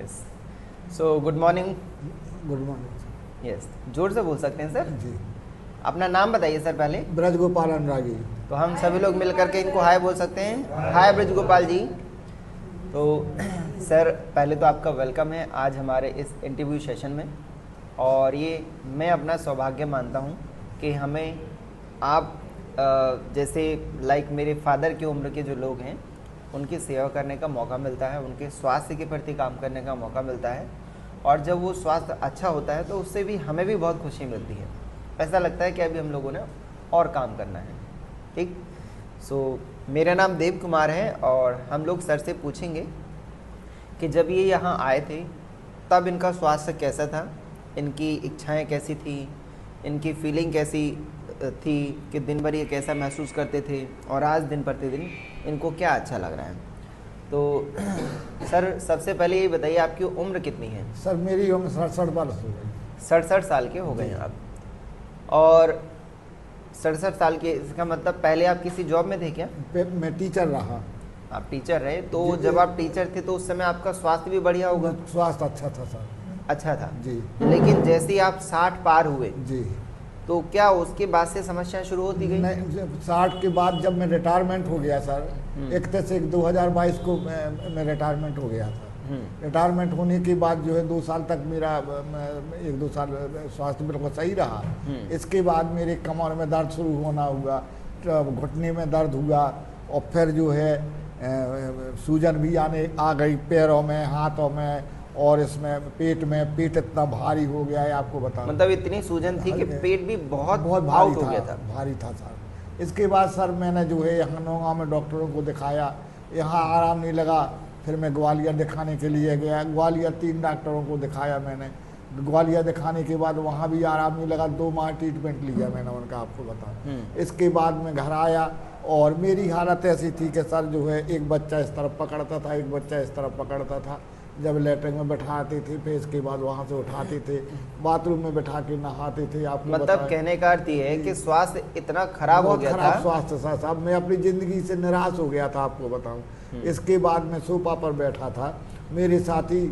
Yes. So good morning. Good morning. Yes, जोर से बोल सकते हैं सर। जी, अपना नाम बताइए सर पहले। ब्रज गोपाल अनुरागी। तो हम सभी लोग मिल करके इनको हाय बोल सकते हैं। हाय ब्रज गोपाल जी। तो सर पहले तो आपका वेलकम है आज हमारे इस इंटरव्यू सेशन में, और ये मैं अपना सौभाग्य मानता हूँ कि हमें आप जैसे लाइक मेरे फादर की उम्र के जो लोग हैं उनकी सेवा करने का मौका मिलता है, उनके स्वास्थ्य के प्रति काम करने का मौका मिलता है, और जब वो स्वास्थ्य अच्छा होता है तो उससे भी हमें भी बहुत खुशी मिलती है। ऐसा लगता है कि अभी हम लोगों ने और काम करना है। ठीक। सो मेरा नाम देव कुमार है और हम लोग सर से पूछेंगे कि जब ये यहाँ आए थे तब इनका स्वास्थ्य कैसा था, इनकी इच्छाएं कैसी थी, इनकी फीलिंग कैसी थी कि दिन भर ये कैसा महसूस करते थे, और आज दिन प्रतिदिन इनको क्या अच्छा लग रहा है। तो सर सबसे पहले ये बताइए आपकी उम्र कितनी है? सर मेरी उम्र 67 वर्ष हो गई। 67 साल के हो गए हैं आप। और 67 साल के, इसका मतलब पहले आप किसी जॉब में थे क्या? मैं टीचर रहा। आप टीचर रहे, तो जी, जब आप टीचर थे तो उस समय आपका स्वास्थ्य भी बढ़िया होगा? स्वास्थ्य अच्छा था सर। अच्छा था जी। लेकिन जैसे ही आप 60 पार हुए जी, तो क्या उसके बाद से समस्याएं शुरू होती गई? नहीं, 60 के बाद जब मैं रिटायरमेंट हो गया सर, 31/1/2022 को मैं रिटायरमेंट हो गया था। रिटायरमेंट होने के बाद जो है 2 साल तक मेरा 1-2 साल स्वास्थ्य बिल्कुल सही रहा। इसके बाद मेरे कमर में दर्द शुरू होना हुआ, घुटने में दर्द हुआ, और फिर जो है सूजन भी आ गई पैरों में, हाथों में, और इसमें पेट में। पेट इतना भारी हो गया है आपको बता, मतलब इतनी सूजन थी कि पेट भी बहुत भारी आउट हो गया था। भारी था सर। इसके बाद सर मैंने जो है यहाँ नौगांव में डॉक्टरों को दिखाया, यहाँ आराम नहीं लगा। फिर मैं ग्वालियर दिखाने के लिए गया। ग्वालियर 3 डॉक्टरों को दिखाया मैंने। ग्वालियर दिखाने के बाद वहाँ भी आराम नहीं लगा। 2 माह ट्रीटमेंट लिया मैंने उनका, आपको बता। इसके बाद मैं घर आया और मेरी हालत ऐसी थी कि सर जो है एक बच्चा इस तरफ पकड़ता था, एक बच्चा इस तरफ पकड़ता था। जब लैट्रिन में बैठाते थे फिर इसके बाद वहाँ से उठाते थे, बाथरूम में बैठा के नहाते थे। आपको मतलब कहने का अर्थ ये है कि स्वास्थ्य इतना खराब हो गया था। खराब स्वास्थ्य था साहब, मैं अपनी ज़िंदगी से निराश हो गया था, आपको बताऊं। इसके बाद मैं सोफा पर बैठा था, मेरे साथी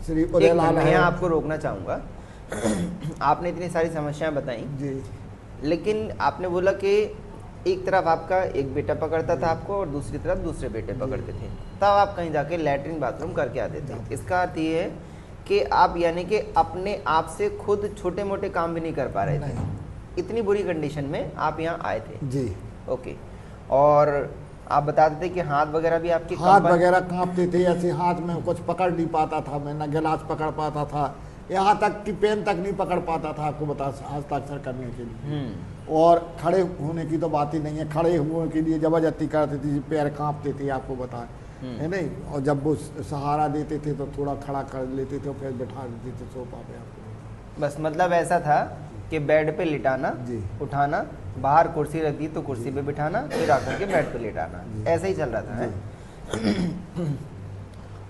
श्री उदयलाल मैं आपको रोकना चाहूँगा। आपने इतनी सारी समस्याएं बताई जी, लेकिन आपने बोला कि एक तरफ आपका एक बेटा पकड़ता था आपको और दूसरी तरफ दूसरे बेटे पकड़ते थे, तब आप कहीं जाके लैट्रिन बाथरूम करके आते थे। इसका अर्थ ये है कि आप यानी कि अपने आप से खुद छोटे मोटे काम भी नहीं कर पा रहे थे। इतनी बुरी कंडीशन में आप यहाँ आए थे जी। ओके। और आप बताते थे कि हाथ वगैरह भी आपके हाथ वगैरह कांपते थे, ऐसे हाथ में कुछ पकड़ नहीं पाता था मैं, न गिलास पकड़ पाता था, यहाँ तक कि पेन तक नहीं पकड़ पाता था, आपको बता, हस्ताक्षर करने के लिए। और खड़े होने की तो बात ही नहीं है, खड़े होने के लिए जबरदस्ती करते थे, पैर कांपते थे, आपको बताएं, है नहीं। और जब वो सहारा देते थे तो थोड़ा खड़ा कर लेते थे, फिर बैठा देते थे सोफा पे, आपको बस। मतलब ऐसा था कि बेड पे लिटाना, उठाना, बाहर कुर्सी रख दी तो कुर्सी पे बिठाना, फिर आकर के बेड पे लिटाना, ऐसा ही चल रहा था है?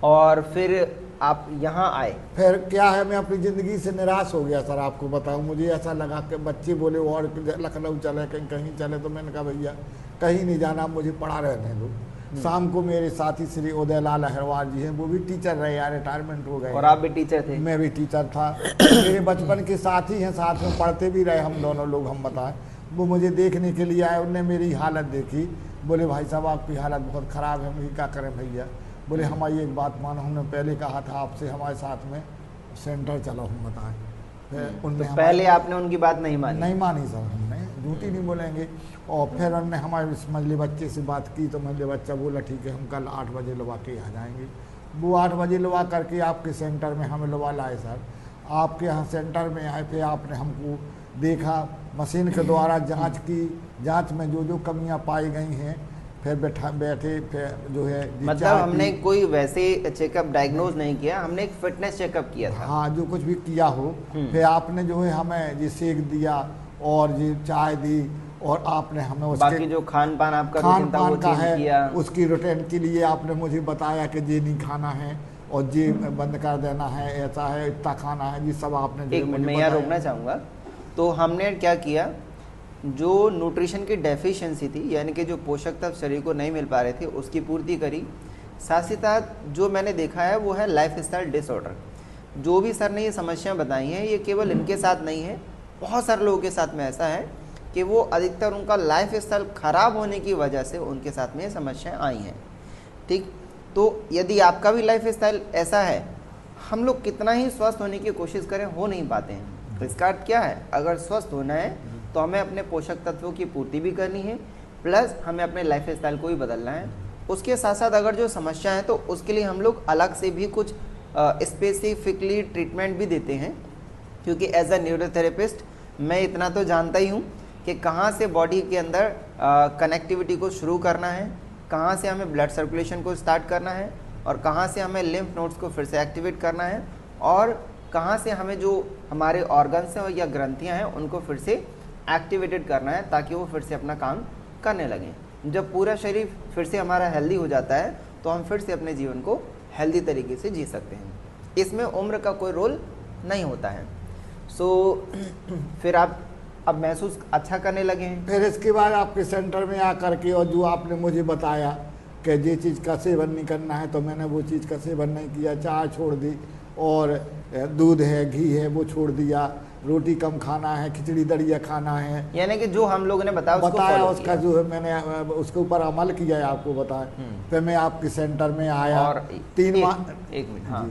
और फिर आप यहाँ आए, फिर क्या है, मैं अपनी ज़िंदगी से निराश हो गया सर, आपको बताऊं। मुझे ऐसा लगा कि बच्चे बोले और लखनऊ चले, कहीं चले, तो मैंने कहा भैया कहीं नहीं जाना, मुझे पढ़ा रहने दो। शाम को मेरे साथी श्री उदयलाल अहरवाल जी हैं, वो भी टीचर रहे यार, रिटायरमेंट हो गए। और आप भी टीचर थे? मैं भी टीचर था। मेरे बचपन के साथी हैं, साथ में पढ़ते भी रहे हम दोनों लोग, हम बताएं। वो मुझे देखने के लिए आए, उनने मेरी हालत देखी, बोले भाई साहब आपकी हालत बहुत ख़राब है। मैं क्या करें भैया? बोले हमारी एक बात मानो, हमने पहले कहा था आपसे हमारे साथ में सेंटर चलो, हम बताएं। तो पहले आपने उनकी बात नहीं मानी? नहीं मानी सर, हमने झूठी नहीं बोलेंगे। और फिर उन्होंने हमारे मंझले बच्चे से बात की, तो मंझले बच्चा बोला ठीक है हम कल 8 बजे लवा के आ जाएंगे। वो 8 बजे लवा करके आपके सेंटर में हमें लवा लाए सर। आपके यहाँ सेंटर में आए, फिर आपने हमको देखा, मशीन के द्वारा जांच की, जांच में जो जो कमियां पाई गई हैं, फिर बैठे, फिर जो है मतलब हमने कोई वैसे चेकअप डायग्नोज नहीं किया, हमने एक फिटनेस चेकअप किया था। हाँ, जो कुछ भी किया हो। फिर आपने जो है हमें ये सेक दिया और ये चाय दी, और आपने हमें उसके बाकी जो खान पान आपका खान पान का है किया। उसकी रूटीन के लिए आपने मुझे बताया कि ये नहीं खाना है और ये बंद कर देना है, ऐसा है, इतना खाना है, ये सब आपने। एक मिनट मैं यहाँ रोकना चाहूँगा। तो हमने क्या किया, जो न्यूट्रिशन की डेफिशिएंसी थी, यानी कि जो पोषक तत्व शरीर को नहीं मिल पा रहे थे, उसकी पूर्ति करी। साथ ही साथ जो मैंने देखा है वो है लाइफ स्टाइल डिसऑर्डर। जो भी सर ने ये समस्याएं बताई हैं ये केवल इनके साथ नहीं है, बहुत सारे लोगों के साथ में ऐसा है कि वो अधिकतर उनका लाइफ स्टाइल खराब होने की वजह से उनके साथ में ये समस्याएं आई हैं। ठीक, तो यदि आपका भी लाइफ स्टाइल ऐसा है, हम लोग कितना ही स्वस्थ होने की कोशिश करें हो नहीं पाते हैं। तो इसका अर्थ क्या है, अगर स्वस्थ होना है तो हमें अपने पोषक तत्वों की पूर्ति भी करनी है, प्लस हमें अपने लाइफ स्टाइल को भी बदलना है। उसके साथ साथ अगर जो समस्या है तो उसके लिए हम लोग अलग से भी कुछ स्पेसिफिकली ट्रीटमेंट भी देते हैं, क्योंकि एज अ न्यूरोथेरेपिस्ट मैं इतना तो जानता ही हूँ कि कहाँ से बॉडी के अंदर कनेक्टिविटी को शुरू करना है, कहाँ से हमें ब्लड सर्कुलेशन को स्टार्ट करना है, और कहाँ से हमें लिम्फ नोड्स को फिर से एक्टिवेट करना है, और कहाँ से हमें जो हमारे ऑर्गन्स हैं या ग्रंथियाँ हैं उनको फिर से एक्टिवेटेड करना है ताकि वो फिर से अपना काम करने लगें। जब पूरा शरीर फिर से हमारा हेल्दी हो जाता है तो हम फिर से अपने जीवन को हेल्दी तरीके से जी सकते हैं। इसमें उम्र का कोई रोल नहीं होता है। फिर आप अब महसूस अच्छा करने लगे हैं। फिर इसके बाद आपके सेंटर में आकर के और जो आपने मुझे बताया कि ये चीज़ का सेवन नहीं करना है, तो मैंने वो चीज़ का सेवन नहीं किया, चाय छोड़ दी, और दूध है, घी है, वो छोड़ दिया, रोटी कम खाना है, खिचड़ी दलिया खाना है, यानी कि जो हम लोगों ने बताया उसका जो है मैंने उसके ऊपर अमल किया है, आपको बताया। फिर मैं आपके सेंटर में आया और 3 माह, 1 मिनट, हाँ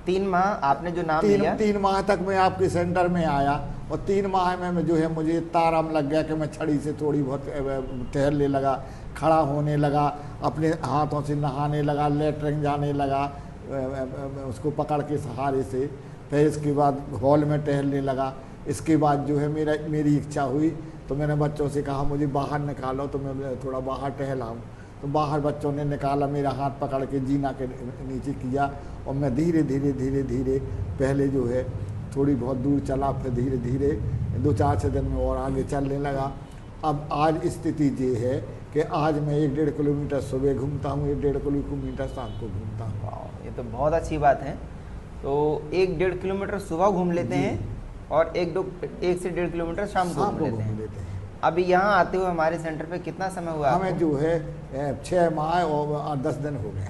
3 माह आपने जो नाम लिया, 3 माह तक मैं आपके सेंटर में आया, और 3 माह में जो है मुझे इतना आराम लग गया कि मैं छड़ी से थोड़ी बहुत टहलने लगा, खड़ा होने लगा, अपने हाथों से नहाने लगा, लेटरिन जाने लगा उसको पकड़ के सहारे से। फिर इसके बाद हॉल में टहलने लगा। इसके बाद जो है मेरी इच्छा हुई तो मैंने बच्चों से कहा मुझे बाहर निकालो, तो मैं थोड़ा बाहर टहलाऊँ। तो बाहर बच्चों ने निकाला, मेरा हाथ पकड़ के जीना के नीचे किया, और मैं धीरे धीरे पहले जो है थोड़ी बहुत दूर चला, फिर धीरे धीरे 2-4 दिन में और आगे चलने लगा। अब आज स्थिति ये है कि आज मैं 1-1.5 किलोमीटर सुबह घूमता हूँ, 1-1.5 किलोमीटर शाम को घूमता हूँ। ये तो बहुत अच्छी बात है। तो 1-1.5 किलोमीटर सुबह घूम लेते हैं और 1 से 1.5 किलोमीटर शाम को घूम लेते हैं। अभी यहाँ आते हुए हमारे सेंटर पे कितना समय हुआ? हमें जो है 6 माह और 10 दिन हो गए।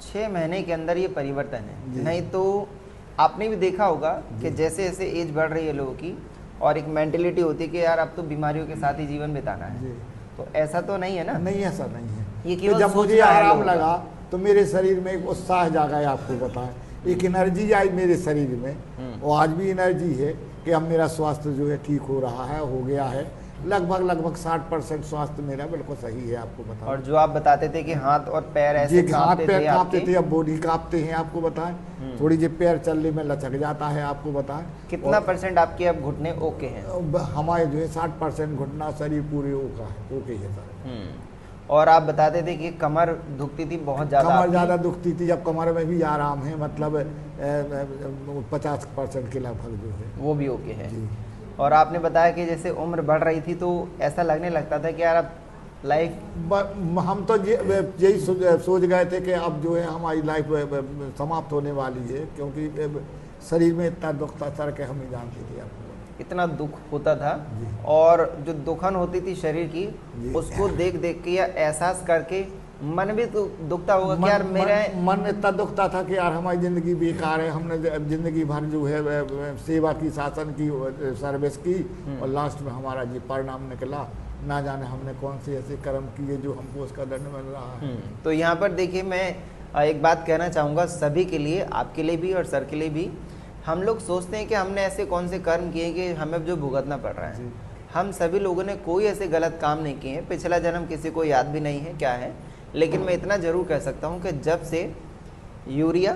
6 महीने के अंदर ये परिवर्तन है। नहीं तो आपने भी देखा होगा कि जैसे जैसे एज बढ़ रही है लोगों की, और एक मेंटेलिटी होती है कि यार अब तो बीमारियों के साथ ही जीवन बिताना है, तो ऐसा तो नहीं है ना? नहीं, ऐसा नहीं है। ये तो जब मुझे आराम लगा तो मेरे शरीर में एक उत्साह जागा है, आपको बताएं, एक एनर्जी आई मेरे शरीर में, और आज भी एनर्जी है कि अब मेरा स्वास्थ्य जो है ठीक हो रहा है, हो गया है। लगभग 60% स्वास्थ्य मेरा बिल्कुल सही है, आपको बता। और जो आप बताते थे कि हाथ और पैर ऐसे हाथ पैर कांपते थे, अब बॉडी कांपते हैं, आपको बताएं। थोड़ी जी पैर चलने में लचक जाता है, आपको बताएं। कितना % आपके अब घुटने ओके हैं? हमारे जो है 60% घुटना शरीर पूरे ओके है सर। और आप बताते थे कि कमर दुखती थी बहुत ज़्यादा, कमर ज़्यादा दुखती थी, अब कमर में भी आराम है, मतलब 50% के लगभग जो है वो भी ओके है। और आपने बताया कि जैसे उम्र बढ़ रही थी तो ऐसा लगने लगता था कि यार अब लाइफ, हम तो यही सोच गए थे कि अब जो है हमारी लाइफ समाप्त होने वाली है, क्योंकि शरीर में इतना दुख था सर कि हम ही जानते थे, आपको इतना दुख होता था। और जो दुखन होती थी शरीर की, उसको देख देख के या एहसास करके मन भी तो दुखता होगा कि यार मेरा मन इतना दुखता था कि यार हमारी ज़िंदगी बेकार है, हमने ज़िंदगी भर जो है सेवा की, शासन की, सर्विस की, और लास्ट में हमारा जो परिणाम निकला, ना जाने हमने कौन से ऐसे कर्म किए जो हमको उसका दंड मिल रहा है। तो यहाँ पर देखिए, मैं एक बात कहना चाहूँगा सभी के लिए, आपके लिए भी और सर के लिए भी। हम लोग सोचते हैं कि हमने ऐसे कौन से कर्म किए कि हमें जो भुगतना पड़ रहा है। हम सभी लोगों ने कोई ऐसे गलत काम नहीं किए हैं, पिछला जन्म किसी को याद भी नहीं है क्या है। लेकिन मैं इतना ज़रूर कह सकता हूँ कि जब से यूरिया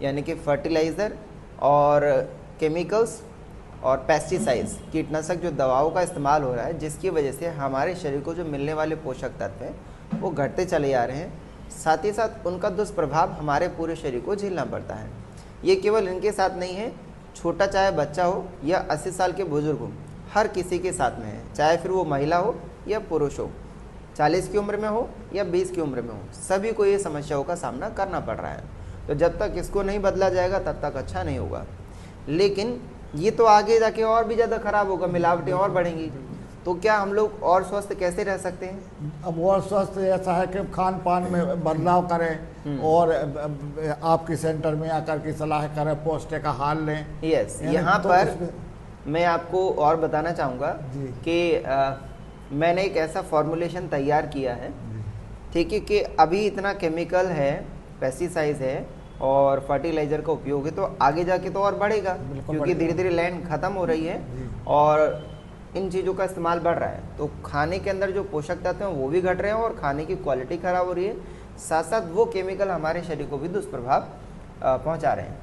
यानी कि फर्टिलाइज़र और केमिकल्स और पेस्टिसाइड्स, कीटनाशक जो दवाओं का इस्तेमाल हो रहा है, जिसकी वजह से हमारे शरीर को जो मिलने वाले पोषक तत्व हैं वो घटते चले जा रहे हैं, साथ ही साथ उनका दुष्प्रभाव हमारे पूरे शरीर को झेलना पड़ता है। ये केवल इनके साथ नहीं है, छोटा चाहे बच्चा हो या 80 साल के बुजुर्ग हो, हर किसी के साथ में है, चाहे फिर वो महिला हो या पुरुष हो, 40 की उम्र में हो या 20 की उम्र में हो, सभी को ये समस्याओं का सामना करना पड़ रहा है। तो जब तक इसको नहीं बदला जाएगा तब तक अच्छा नहीं होगा। लेकिन ये तो आगे जाके और भी ज़्यादा ख़राब होगा, मिलावटें और बढ़ेंगी। तो क्या हम लोग और स्वस्थ कैसे रह सकते हैं? अब और स्वस्थ ऐसा है कि खान पान में बदलाव करें और आपके सेंटर में आकर के सलाह करें, पौष्टिक आहार लें। यस, यानी यहाँ तो पर उसमें- मैं आपको और बताना चाहूँगा जी। कि मैंने एक ऐसा फॉर्मुलेशन तैयार किया है, जी। ठीक है, कि अभी इतना केमिकल है, पेस्टिसाइड्स है और फर्टिलाइज़र का उपयोग है, तो आगे जाके तो और बढ़ेगा, बिल्कुल क्योंकि बढ़ेगा। धीरे धीरे लैंड ख़त्म हो रही है जी। और इन चीज़ों का इस्तेमाल बढ़ रहा है, तो खाने के अंदर जो पोषक तत्व हैं वो भी घट रहे हैं और खाने की क्वालिटी ख़राब हो रही है, साथ साथ वो केमिकल हमारे शरीर को भी दुष्प्रभाव पहुंचा रहे हैं।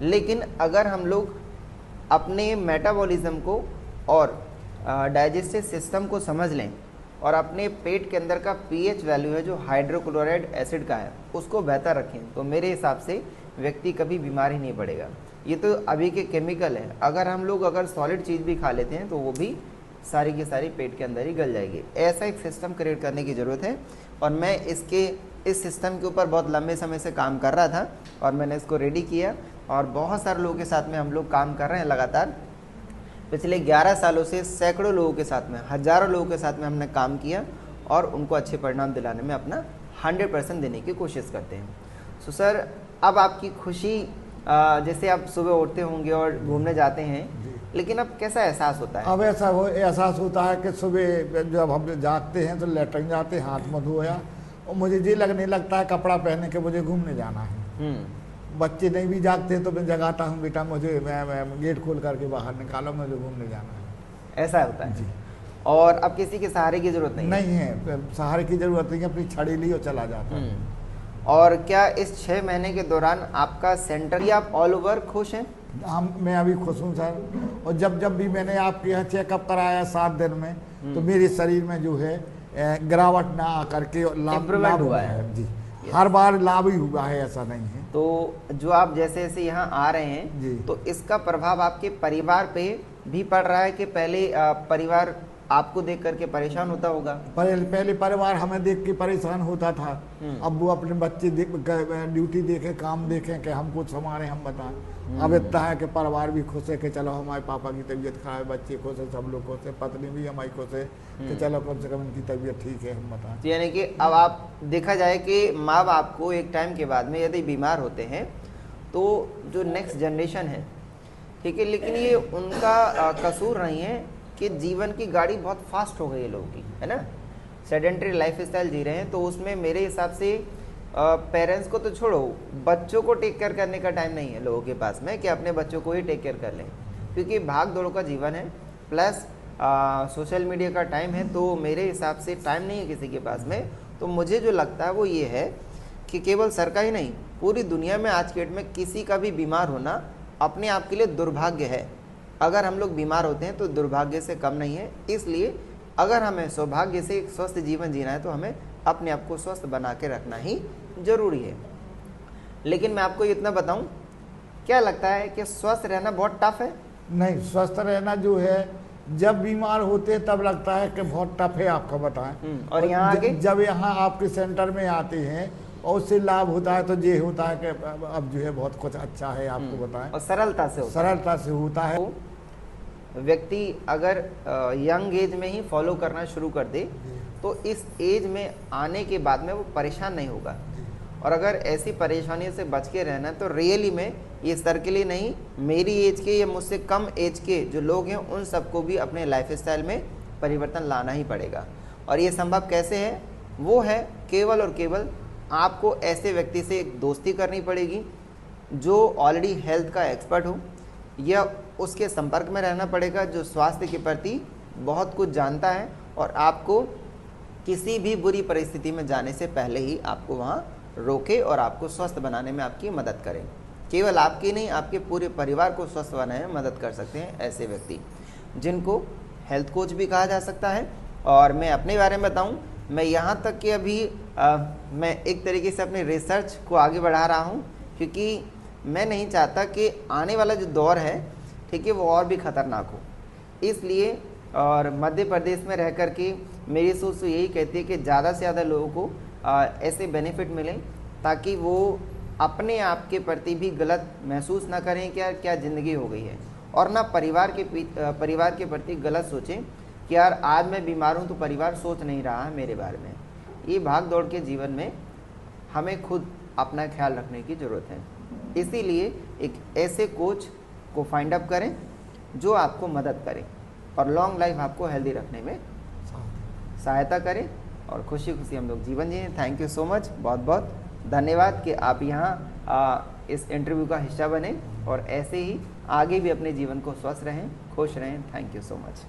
लेकिन अगर हम लोग अपने मेटाबॉलिज्म को और डाइजेस्टिव सिस्टम को समझ लें और अपने पेट के अंदर का पीएच वैल्यू है जो हाइड्रोक्लोराइड एसिड का है उसको बेहतर रखें, तो मेरे हिसाब से व्यक्ति कभी बीमार ही नहीं पड़ेगा। ये तो अभी के केमिकल है, अगर सॉलिड चीज़ भी खा लेते हैं तो वो भी सारी की सारी पेट के अंदर ही गल जाएगी। ऐसा एक सिस्टम क्रिएट करने की ज़रूरत है और मैं इस सिस्टम के ऊपर बहुत लंबे समय से काम कर रहा था और मैंने इसको रेडी किया और बहुत सारे लोगों के साथ में हम लोग काम कर रहे हैं लगातार। पिछले 11 सालों से सैकड़ों लोगों के साथ में, हज़ारों लोगों के साथ में हमने काम किया और उनको अच्छे परिणाम दिलाने में अपना 100% देने की कोशिश करते हैं। सो सर, अब आपकी खुशी, जैसे आप सुबह उठते होंगे और घूमने जाते हैं, लेकिन अब कैसा एहसास होता है? अब ऐसा एहसास होता है कि सुबह जब हम जागते हैं तो लेटरिन जाते हैं, हाथ मुँह धोया और मुझे ये लगने लगता है कपड़ा पहने के मुझे घूमने जाना है। बच्चे नहीं भी जागते हैं तो मैं जगाता हूँ, बेटा मुझे मैं गेट खोल करके बाहर निकालो, मुझे घूमने जाना है। ऐसा होता है जी। और अब किसी के सहारे की जरूरत नहीं है, सहारे की जरूरत नहीं है, अपनी छड़ी ली और चला जाता है। और क्या इस 6 महीने के दौरान आपका सेंटर या आप ऑल ओवर खुश हैं? मैं अभी खुश हूँ सर, और जब भी मैंने आपके यहाँ चेकअप कराया 7 दिन में, तो मेरे शरीर में जो है गिरावट ना आकर के लाभ हुआ है। जी, हर बार लाभ ही हुआ है, ऐसा नहीं है। तो जो आप जैसे जैसे यहाँ आ रहे हैं तो इसका प्रभाव आपके परिवार पे भी पड़ रहा है कि पहले परिवार आपको देख करके परेशान होता होगा? पहले परिवार हमें देख के परेशान होता था, अब वो अपने बच्चे ड्यूटी देखे, काम देखें कि हम कुछ हमारे हम बताएं। अब इतना है कि परिवार भी खुश है कि चलो हमारे पापा की तबीयत खराब है, बच्चे खुश है, सब लोग खुश है, पत्नी भी हमारी खुश है कि चलो कम से कम इनकी तबीयत ठीक है, हम बताएं। तो यानी कि अब आप देखा जाए कि माँ बाप को एक टाइम के बाद में यदि बीमार होते हैं तो जो नेक्स्ट जनरेशन है, ठीक है, लेकिन ये उनका कसूर नहीं है कि जीवन की गाड़ी बहुत फास्ट हो गई है लोगों की, है ना, सेडेंटरी लाइफ स्टाइल जी रहे हैं, तो उसमें मेरे हिसाब से पेरेंट्स को तो छोड़ो, बच्चों को टेक केयर करने का टाइम नहीं है लोगों के पास में कि अपने बच्चों को ही टेक केयर कर लें, क्योंकि भाग दौड़ का जीवन है, प्लस सोशल मीडिया का टाइम है, तो मेरे हिसाब से टाइम नहीं है किसी के पास में। तो मुझे जो लगता है वो ये है कि केवल सर का ही नहीं, पूरी दुनिया में आज के डेट में किसी का भी बीमार होना अपने आप के लिए दुर्भाग्य है। अगर हम लोग बीमार होते हैं तो दुर्भाग्य से कम नहीं है, इसलिए अगर हमें सौभाग्य से एक स्वस्थ जीवन जीना है तो हमें अपने आप को स्वस्थ बना के रखना ही जरूरी है। लेकिन मैं आपको इतना बताऊं, क्या लगता है कि स्वस्थ रहना बहुत टफ है? नहीं, स्वस्थ रहना जो है जब बीमार होते हैं तब लगता है कि बहुत टफ है, आपको बताएं। और यहाँ आगे जब यहाँ आपके सेंटर में आते हैं और उससे लाभ होता है तो ये होता है कि अब जो है बहुत कुछ अच्छा है, आपको बताएं, और सरलता से होता है। व्यक्ति अगर यंग एज में ही फॉलो करना शुरू कर दे तो इस एज में आने के बाद में वो परेशान नहीं होगा। और अगर ऐसी परेशानी से बच के रहना तो रियली में ये सर के लिए नहीं, मेरी एज के या मुझसे कम एज के जो लोग हैं उन सबको भी अपने लाइफस्टाइल में परिवर्तन लाना ही पड़ेगा। और ये संभव कैसे है? वो है केवल और केवल आपको ऐसे व्यक्ति से एक दोस्ती करनी पड़ेगी जो ऑलरेडी हेल्थ का एक्सपर्ट हो, या उसके संपर्क में रहना पड़ेगा जो स्वास्थ्य के प्रति बहुत कुछ जानता है और आपको किसी भी बुरी परिस्थिति में जाने से पहले ही आपको वहाँ रोके और आपको स्वस्थ बनाने में आपकी मदद करें। केवल आपकी नहीं, आपके पूरे परिवार को स्वस्थ बनाने में मदद कर सकते हैं ऐसे व्यक्ति, जिनको हेल्थ कोच भी कहा जा सकता है। और मैं अपने बारे में बताऊं, मैं यहाँ तक कि अभी मैं एक तरीके से अपनी रिसर्च को आगे बढ़ा रहा हूँ, क्योंकि मैं नहीं चाहता कि आने वाला जो दौर है, ठीक है, वो और भी ख़तरनाक हो। इसलिए और मध्य प्रदेश में रह कर के मेरी सोच तो यही कहती है कि ज़्यादा से ज़्यादा लोगों को ऐसे बेनिफिट मिलें ताकि वो अपने आप के प्रति भी गलत महसूस ना करें कि यार क्या ज़िंदगी हो गई है, और ना परिवार के प्रति गलत सोचें कि यार आज मैं बीमार हूँ तो परिवार सोच नहीं रहा है मेरे बारे में। ये भाग दौड़ के जीवन में हमें खुद अपना ख्याल रखने की ज़रूरत है। इसीलिए एक ऐसे कोच को फाइंड अप करें जो आपको मदद करे और लॉन्ग लाइफ आपको हेल्दी रखने में सहायता करे और खुशी खुशी हम लोग जीवन जिए। थैंक यू सो मच, बहुत बहुत धन्यवाद कि आप यहाँ इस इंटरव्यू का हिस्सा बने और ऐसे ही आगे भी अपने जीवन को स्वस्थ रहें, खुश रहें। Thank you so much.